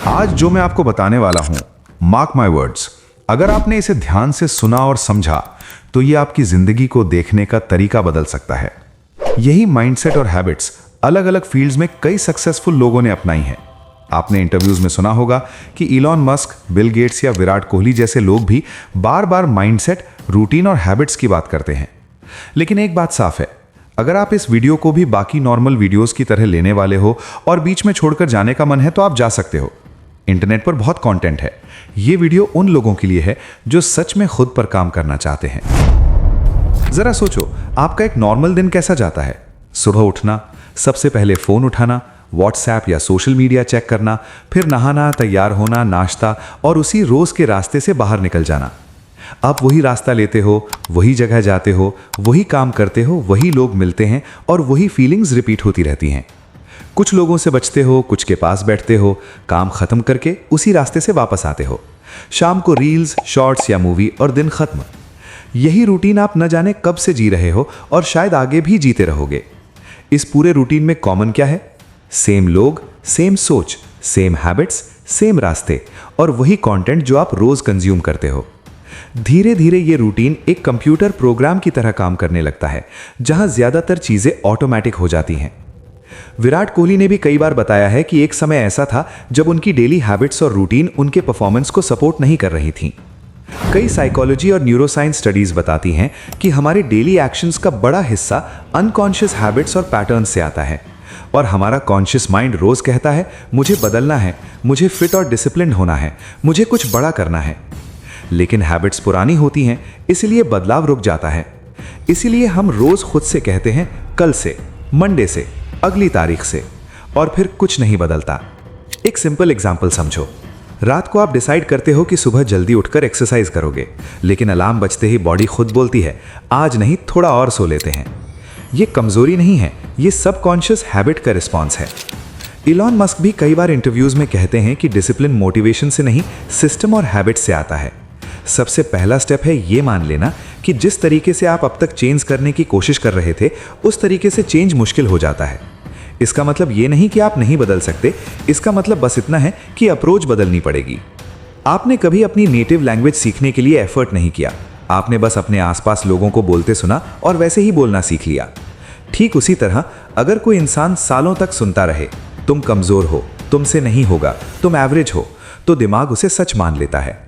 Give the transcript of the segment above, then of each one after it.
आज जो मैं आपको बताने वाला हूं, मार्क माय वर्ड्स, अगर आपने इसे ध्यान से सुना और समझा तो ये आपकी जिंदगी को देखने का तरीका बदल सकता है। यही माइंडसेट और हैबिट्स अलग अलग फील्ड्स में कई सक्सेसफुल लोगों ने अपनाई हैं। आपने इंटरव्यूज में सुना होगा कि इलॉन मस्क, बिल गेट्स या विराट कोहली जैसे लोग भी बार बार माइंडसेट, रूटीन और हैबिट्स की बात करते हैं। लेकिन एक बात साफ है, अगर आप इस वीडियो को भी बाकी नॉर्मल वीडियोस की तरह लेने वाले हो और बीच में छोड़कर जाने का मन है तो आप जा सकते हो। इंटरनेट पर बहुत कंटेंट है। ये वीडियो उन लोगों के लिए है जो सच में खुद पर काम करना चाहते हैं। जरा सोचो, आपका एक नॉर्मल दिन कैसा जाता है? सुबह उठना, सबसे पहले फोन उठाना, व्हाट्सएप या सोशल मीडिया चेक करना, फिर नहाना, तैयार होना, नाश्ता और उसी रोज के रास्ते से बाहर निकल जाना। आप वही रास्ता लेते हो, वही जगह जाते हो, वही काम करते हो, वही लोग मिलते हैं और वही फीलिंग्स रिपीट होती रहती हैं। कुछ लोगों से बचते हो, कुछ के पास बैठते हो, काम खत्म करके उसी रास्ते से वापस आते हो। शाम को रील्स, शॉर्ट्स या मूवी और दिन खत्म। यही रूटीन आप न जाने कब से जी रहे हो और शायद आगे भी जीते रहोगे। इस पूरे रूटीन में कॉमन क्या है? सेम लोग, सेम सोच, सेम हैबिट्स, सेम रास्ते और वही कंटेंट जो आप रोज कंज्यूम करते हो। धीरे धीरे ये रूटीन एक कंप्यूटर प्रोग्राम की तरह काम करने लगता है, जहां ज्यादातर चीजें ऑटोमेटिक हो जाती हैं। विराट कोहली ने भी कई बार बताया है कि एक समय ऐसा था जब उनकी डेली हैबिट्स और रूटीन उनके परफॉर्मेंस को सपोर्ट नहीं कर रही थी। कई साइकोलॉजी और न्यूरोसाइंस स्टडीज बताती हैं कि हमारे डेली एक्शंस का बड़ा हिस्सा अनकॉन्शियस हैबिट्स और पैटर्न से आता है और हमारा कॉन्शियस माइंड रोज कहता है, मुझे बदलना है, मुझे फिट और डिसिप्लिन होना है, मुझे कुछ बड़ा करना है। लेकिन हैबिट्स पुरानी होती हैं, इसलिए बदलाव रुक जाता है। इसीलिए हम रोज खुद से कहते हैं, कल से, मंडे से, अगली तारीख से, और फिर कुछ नहीं बदलता। एक सिंपल एग्जांपल समझो। रात को आप डिसाइड करते हो कि सुबह जल्दी उठकर एक्सरसाइज करोगे, लेकिन अलार्म बजते ही बॉडी खुद बोलती है, आज नहीं, थोड़ा और सो लेते हैं। ये कमजोरी नहीं है, ये सबकॉन्शियस हैबिट का रिस्पॉन्स है। इलॉन मस्क भी कई बार इंटरव्यूज में कहते हैं कि डिसिप्लिन मोटिवेशन से नहीं, सिस्टम और हैबिट से आता है। सबसे पहला स्टेप है ये मान लेना कि जिस तरीके से आप अब तक चेंज करने की कोशिश कर रहे थे, उस तरीके से चेंज मुश्किल हो जाता है। इसका मतलब ये नहीं कि आप नहीं बदल सकते, इसका मतलब बस इतना है कि अप्रोच बदलनी पड़ेगी। आपने कभी अपनी नेटिव लैंग्वेज सीखने के लिए एफर्ट नहीं किया, आपने बस अपने आसपास लोगों को बोलते सुना और वैसे ही बोलना सीख लिया। ठीक उसी तरह अगर कोई इंसान सालों तक सुनता रहे, तुम कमजोर हो, तुमसे नहीं होगा, तुम एवरेज हो, तो दिमाग उसे सच मान लेता है।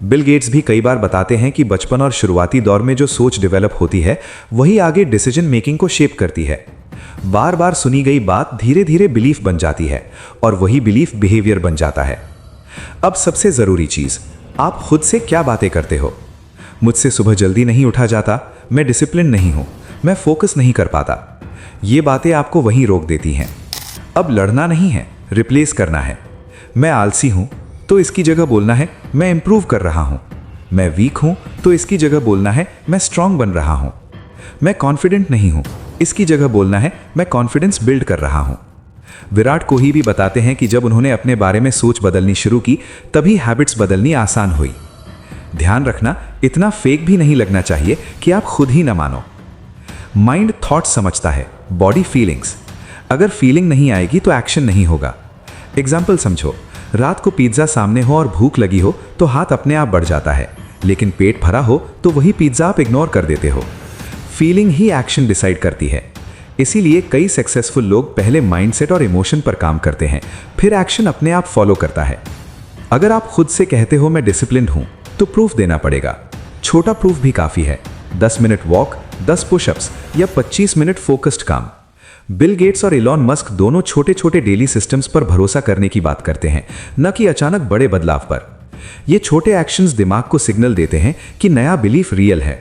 बिल गेट्स भी कई बार बताते हैं कि बचपन और शुरुआती दौर में जो सोच डेवलप होती है, वही आगे डिसीजन मेकिंग को शेप करती है। बार बार सुनी गई बात धीरे धीरे बिलीफ बन जाती है और वही बिलीफ बिहेवियर बन जाता है। अब सबसे जरूरी चीज, आप खुद से क्या बातें करते हो? मुझसे सुबह जल्दी नहीं उठा जाता, मैं डिसिप्लिन नहीं हूं, मैं फोकस नहीं कर पाता। ये बातें आपको वहीं रोक देती हैं। अब लड़ना नहीं है, रिप्लेस करना है। मैं आलसी हूं तो इसकी जगह बोलना है, मैं इंप्रूव कर रहा हूं। मैं वीक हूं तो इसकी जगह बोलना है, मैं स्ट्रांग बन रहा हूं। मैं कॉन्फिडेंट नहीं हूं, इसकी जगह बोलना है, मैं कॉन्फिडेंस बिल्ड कर रहा हूं। विराट कोहली भी बताते हैं कि जब उन्होंने अपने बारे में सोच बदलनी शुरू की, तभी हैबिट्स बदलनी आसान हुई। ध्यान रखना, इतना फेक भी नहीं लगना चाहिए कि आप खुद ही ना मानो। माइंड थॉट समझता है, बॉडी फीलिंग्स। अगर फीलिंग नहीं आएगी तो एक्शन नहीं होगा। एग्जाम्पल समझो, रात को पिज्जा सामने हो और भूख लगी हो तो हाथ अपने आप बढ़ जाता है, लेकिन पेट भरा हो तो वही पिज्जा आप इग्नोर कर देते हो। फीलिंग ही एक्शन डिसाइड करती है। इसीलिए कई सक्सेसफुल लोग पहले माइंडसेट और इमोशन पर काम करते हैं, फिर एक्शन अपने आप फॉलो करता है। अगर आप खुद से कहते हो मैं डिसिप्लिन्ड हूं, तो प्रूफ देना पड़ेगा। छोटा प्रूफ भी काफी है, 10 मिनट वॉक, 10 पुशअप्स या 25 मिनट फोकस्ड काम। बिल गेट्स और इलॉन मस्क दोनों छोटे छोटे डेली सिस्टम्स पर भरोसा करने की बात करते हैं, न कि अचानक बड़े बदलाव पर। ये छोटे एक्शंस दिमाग को सिग्नल देते हैं कि नया बिलीफ रियल है।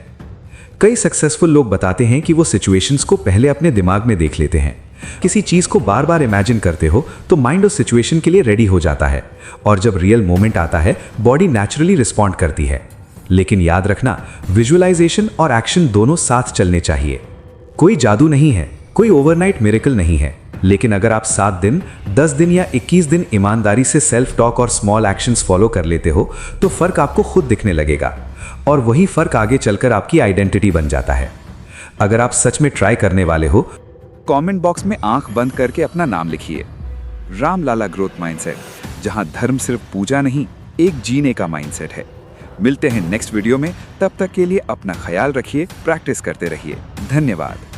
कई सक्सेसफुल लोग बताते हैं कि वो सिचुएशंस को पहले अपने दिमाग में देख लेते हैं। किसी चीज को बार बार इमेजिन करते हो तो माइंड उस सिचुएशन के लिए रेडी हो जाता है और जब रियल मोमेंट आता है, बॉडी नेचुरली रिस्पॉन्ड करती है। लेकिन याद रखना, विजुअलाइजेशन और एक्शन दोनों साथ चलने चाहिए। कोई जादू नहीं है, कोई ओवरनाइट मिरेकल नहीं है, लेकिन अगर आप 7 दिन, 10 दिन या 21 दिन ईमानदारी से सेल्फ टॉक और स्मॉल एक्शंस फॉलो कर लेते हो, तो फर्क आपको खुद दिखने लगेगा और वही फर्क आगे चलकर आपकी आइडेंटिटी बन जाता है। अगर आप सच में ट्राई करने वाले हो, कमेंट बॉक्स में आंख बंद करके अपना नाम लिखिए। रामलाला ग्रोथ माइंडसेट, जहां धर्म सिर्फ पूजा नहीं, एक जीने का माइंडसेट है। मिलते हैं नेक्स्ट वीडियो में, तब तक के लिए अपना ख्याल रखिए, प्रैक्टिस करते रहिए। धन्यवाद।